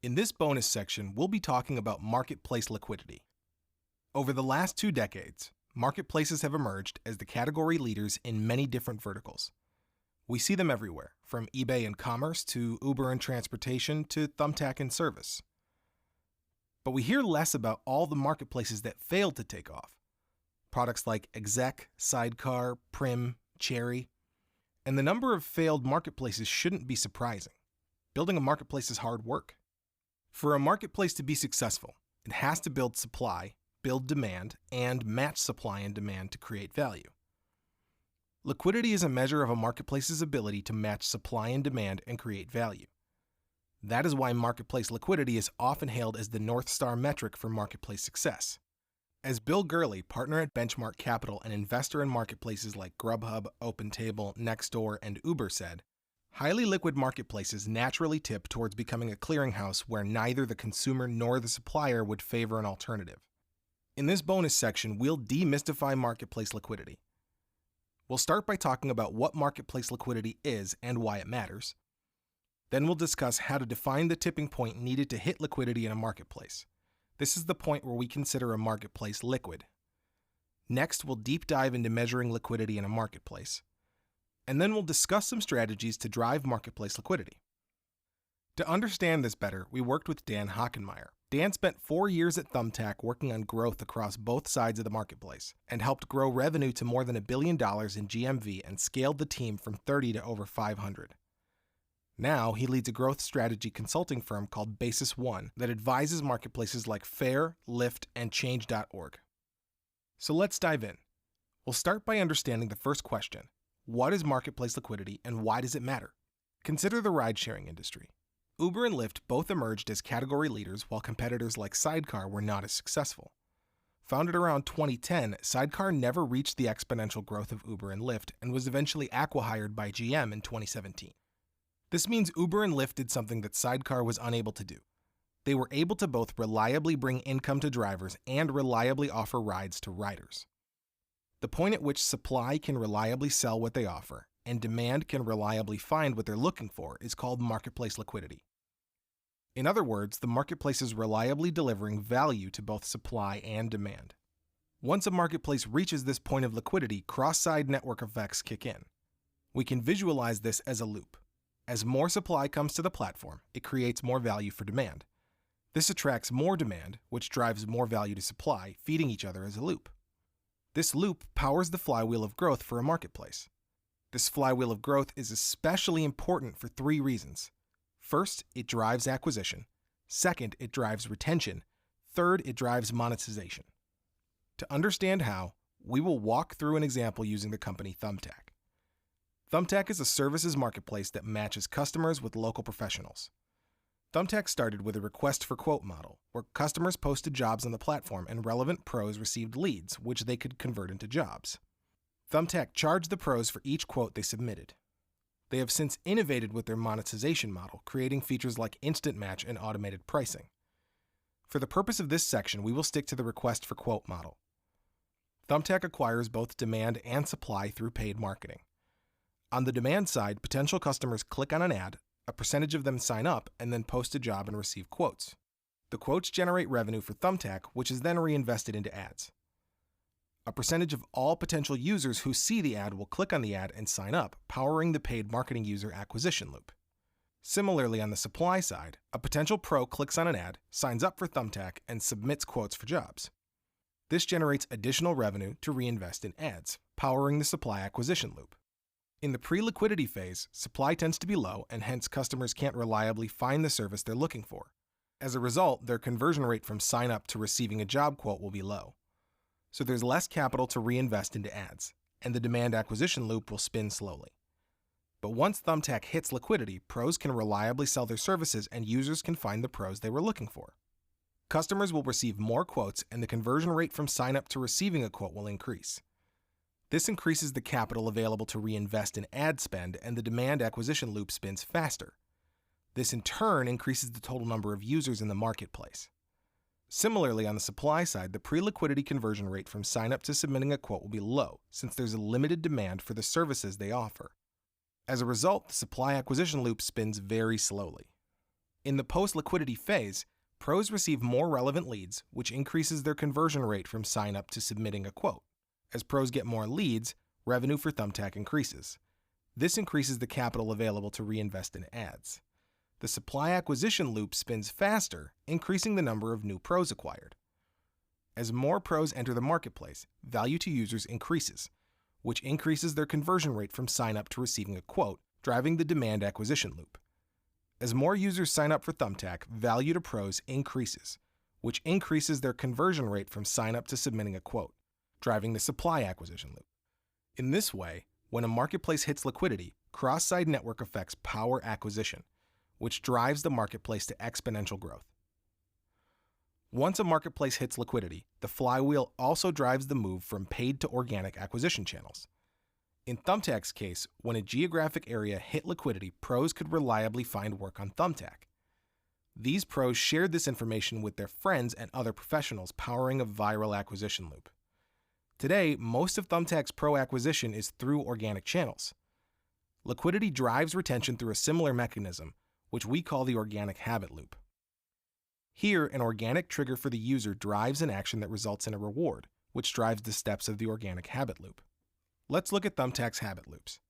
In this bonus section, we'll be talking about marketplace liquidity. Over the last 2 decades, marketplaces have emerged as the category leaders in many different verticals. We see them everywhere, from eBay and commerce to Uber and transportation to Thumbtack and service. But we hear less about all the marketplaces that failed to take off. Products like Exec, Sidecar, Prim, Cherry. And the number of failed marketplaces shouldn't be surprising. Building a marketplace is hard work. For a marketplace to be successful, it has to build supply, build demand, and match supply and demand to create value. Liquidity is a measure of a marketplace's ability to match supply and demand and create value. That is why marketplace liquidity is often hailed as the North Star metric for marketplace success. As Bill Gurley, partner at Benchmark Capital and investor in marketplaces like Grubhub, OpenTable, Nextdoor, and Uber said, highly liquid marketplaces naturally tip towards becoming a clearinghouse where neither the consumer nor the supplier would favor an alternative. In this bonus section, we'll demystify marketplace liquidity. We'll start by talking about what marketplace liquidity is and why it matters. Then we'll discuss how to define the tipping point needed to hit liquidity in a marketplace. This is the point where we consider a marketplace liquid. Next, we'll deep dive into measuring liquidity in a marketplace. And then we'll discuss some strategies to drive marketplace liquidity. To understand this better, we worked with Dan Hockenmeyer. Dan spent 4 years at Thumbtack working on growth across both sides of the marketplace and helped grow revenue to more than $1 billion in GMV and scaled the team from 30 to over 500. Now, he leads a growth strategy consulting firm called Basis One that advises marketplaces like Fair, Lyft, and Change.org. So let's dive in. We'll start by understanding the first question. What is marketplace liquidity and why does it matter? Consider the ride-sharing industry. Uber and Lyft both emerged as category leaders while competitors like Sidecar were not as successful. Founded around 2010, Sidecar never reached the exponential growth of Uber and Lyft and was eventually acqui-hired by GM in 2017. This means Uber and Lyft did something that Sidecar was unable to do. They were able to both reliably bring income to drivers and reliably offer rides to riders. The point at which supply can reliably sell what they offer and demand can reliably find what they're looking for is called marketplace liquidity. In other words, the marketplace is reliably delivering value to both supply and demand. Once a marketplace reaches this point of liquidity, cross-side network effects kick in. We can visualize this as a loop. As more supply comes to the platform, it creates more value for demand. This attracts more demand, which drives more value to supply, feeding each other as a loop. This loop powers the flywheel of growth for a marketplace. This flywheel of growth is especially important for 3 reasons. First, it drives acquisition. Second, it drives retention. Third, it drives monetization. To understand how, we will walk through an example using the company Thumbtack. Thumbtack is a services marketplace that matches customers with local professionals. Thumbtack started with a request for quote model, where customers posted jobs on the platform and relevant pros received leads, which they could convert into jobs. Thumbtack charged the pros for each quote they submitted. They have since innovated with their monetization model, creating features like instant match and automated pricing. For the purpose of this section, we will stick to the request for quote model. Thumbtack acquires both demand and supply through paid marketing. On the demand side, potential customers click on an ad, a percentage of them sign up, and then post a job and receive quotes. The quotes generate revenue for Thumbtack, which is then reinvested into ads. A percentage of all potential users who see the ad will click on the ad and sign up, powering the paid marketing user acquisition loop. Similarly, on the supply side, a potential pro clicks on an ad, signs up for Thumbtack, and submits quotes for jobs. This generates additional revenue to reinvest in ads, powering the supply acquisition loop. In the pre-liquidity phase, supply tends to be low and hence customers can't reliably find the service they're looking for. As a result, their conversion rate from sign-up to receiving a job quote will be low. So there's less capital to reinvest into ads, and the demand acquisition loop will spin slowly. But once Thumbtack hits liquidity, pros can reliably sell their services and users can find the pros they were looking for. Customers will receive more quotes and the conversion rate from sign-up to receiving a quote will increase. This increases the capital available to reinvest in ad spend and the demand acquisition loop spins faster. This in turn increases the total number of users in the marketplace. Similarly, on the supply side, the pre-liquidity conversion rate from sign-up to submitting a quote will be low since there's a limited demand for the services they offer. As a result, the supply acquisition loop spins very slowly. In the post-liquidity phase, pros receive more relevant leads, which increases their conversion rate from sign-up to submitting a quote. As pros get more leads, revenue for Thumbtack increases. This increases the capital available to reinvest in ads. The supply acquisition loop spins faster, increasing the number of new pros acquired. As more pros enter the marketplace, value to users increases, which increases their conversion rate from sign-up to receiving a quote, driving the demand acquisition loop. As more users sign up for Thumbtack, value to pros increases, which increases their conversion rate from sign-up to submitting a quote, driving the supply acquisition loop. In this way, when a marketplace hits liquidity, cross-site network effects power acquisition, which drives the marketplace to exponential growth. Once a marketplace hits liquidity, the flywheel also drives the move from paid to organic acquisition channels. In Thumbtack's case, when a geographic area hit liquidity, pros could reliably find work on Thumbtack. These pros shared this information with their friends and other professionals, powering a viral acquisition loop. Today, most of Thumbtack's pro acquisition is through organic channels. Liquidity drives retention through a similar mechanism, which we call the organic habit loop. Here, an organic trigger for the user drives an action that results in a reward, which drives the steps of the organic habit loop. Let's look at Thumbtack's habit loops.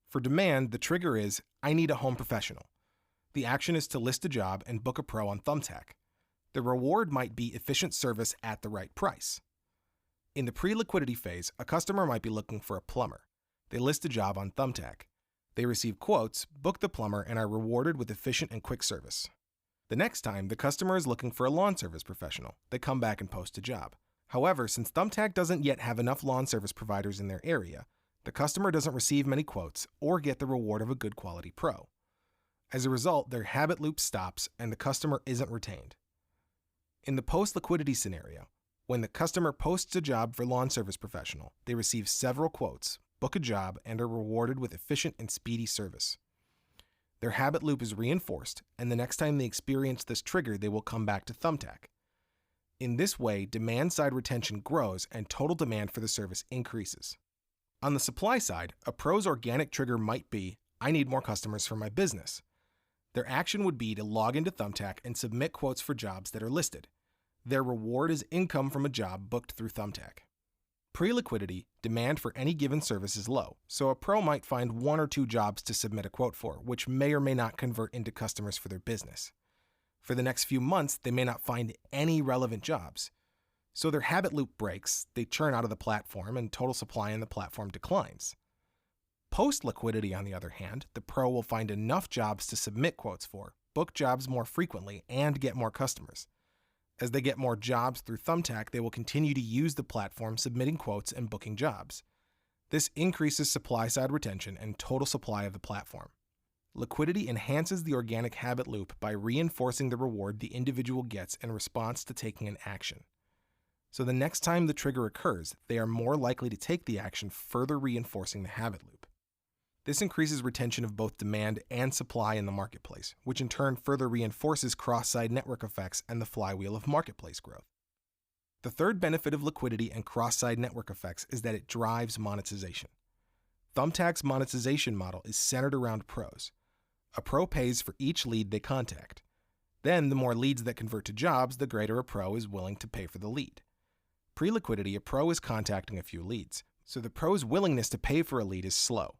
For demand, the trigger is, I need a home professional. The action is to list a job and book a pro on Thumbtack. The reward might be efficient service at the right price. In the pre-liquidity phase, a customer might be looking for a plumber. They list a job on Thumbtack. They receive quotes, book the plumber, and are rewarded with efficient and quick service. The next time, the customer is looking for a lawn service professional. They come back and post a job. However, since Thumbtack doesn't yet have enough lawn service providers in their area, the customer doesn't receive many quotes or get the reward of a good quality pro. As a result, their habit loop stops and the customer isn't retained. In the post-liquidity scenario, when the customer posts a job for lawn service professional, they receive several quotes, book a job, and are rewarded with efficient and speedy service. Their habit loop is reinforced, and the next time they experience this trigger, they will come back to Thumbtack. In this way, demand-side retention grows and total demand for the service increases. On the supply side, a pro's organic trigger might be, I need more customers for my business. Their action would be to log into Thumbtack and submit quotes for jobs that are listed. Their reward is income from a job booked through Thumbtack. Pre-liquidity, demand for any given service is low, so a pro might find 1 or 2 jobs to submit a quote for, which may or may not convert into customers for their business. For the next few months, they may not find any relevant jobs. So their habit loop breaks, they churn out of the platform, and total supply in the platform declines. Post-liquidity, on the other hand, the pro will find enough jobs to submit quotes for, book jobs more frequently, and get more customers. As they get more jobs through Thumbtack, they will continue to use the platform, submitting quotes and booking jobs. This increases supply-side retention and total supply of the platform. Liquidity enhances the organic habit loop by reinforcing the reward the individual gets in response to taking an action. So the next time the trigger occurs, they are more likely to take the action, further reinforcing the habit loop. This increases retention of both demand and supply in the marketplace, which in turn further reinforces cross-site network effects and the flywheel of marketplace growth. The third benefit of liquidity and cross-site network effects is that it drives monetization. Thumbtack's monetization model is centered around pros. A pro pays for each lead they contact. Then, the more leads that convert to jobs, the greater a pro is willing to pay for the lead. Pre-liquidity, a pro is contacting a few leads, so the pro's willingness to pay for a lead is slow.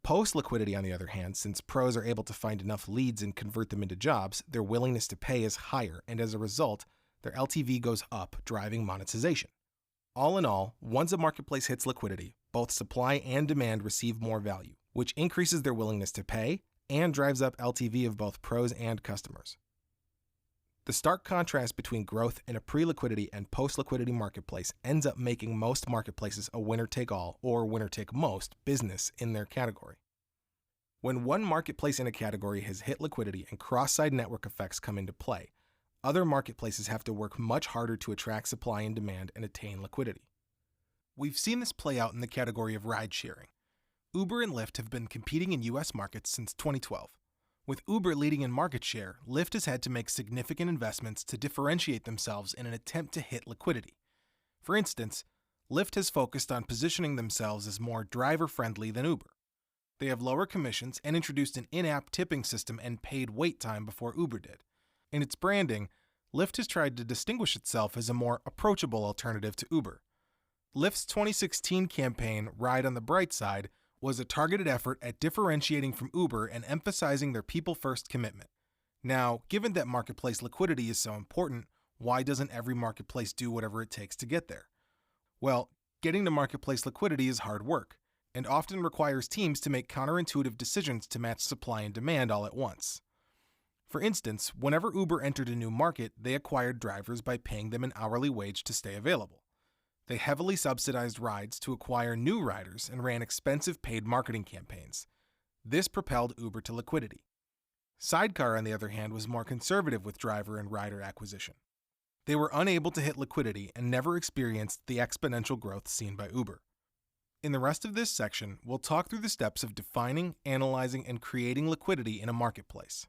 Post-liquidity, on the other hand, since pros are able to find enough leads and convert them into jobs, their willingness to pay is higher, and as a result, their LTV goes up, driving monetization. All in all, once a marketplace hits liquidity, both supply and demand receive more value, which increases their willingness to pay and drives up LTV of both pros and customers. The stark contrast between growth in a pre-liquidity and post-liquidity marketplace ends up making most marketplaces a winner-take-all or winner-take-most business in their category. When one marketplace in a category has hit liquidity and cross-site network effects come into play, other marketplaces have to work much harder to attract supply and demand and attain liquidity. We've seen this play out in the category of ride-sharing. Uber and Lyft have been competing in U.S. markets since 2012. With Uber leading in market share, Lyft has had to make significant investments to differentiate themselves in an attempt to hit liquidity. For instance, Lyft has focused on positioning themselves as more driver-friendly than Uber. They have lower commissions and introduced an in-app tipping system and paid wait time before Uber did. In its branding, Lyft has tried to distinguish itself as a more approachable alternative to Uber. Lyft's 2016 campaign, Ride on the Bright Side, was a targeted effort at differentiating from Uber and emphasizing their people-first commitment. Now, given that marketplace liquidity is so important, why doesn't every marketplace do whatever it takes to get there? Well, getting to marketplace liquidity is hard work, and often requires teams to make counterintuitive decisions to match supply and demand all at once. For instance, whenever Uber entered a new market, they acquired drivers by paying them an hourly wage to stay available. They heavily subsidized rides to acquire new riders and ran expensive paid marketing campaigns. This propelled Uber to liquidity. Sidecar, on the other hand, was more conservative with driver and rider acquisition. They were unable to hit liquidity and never experienced the exponential growth seen by Uber. In the rest of this section, we'll talk through the steps of defining, analyzing, and creating liquidity in a marketplace.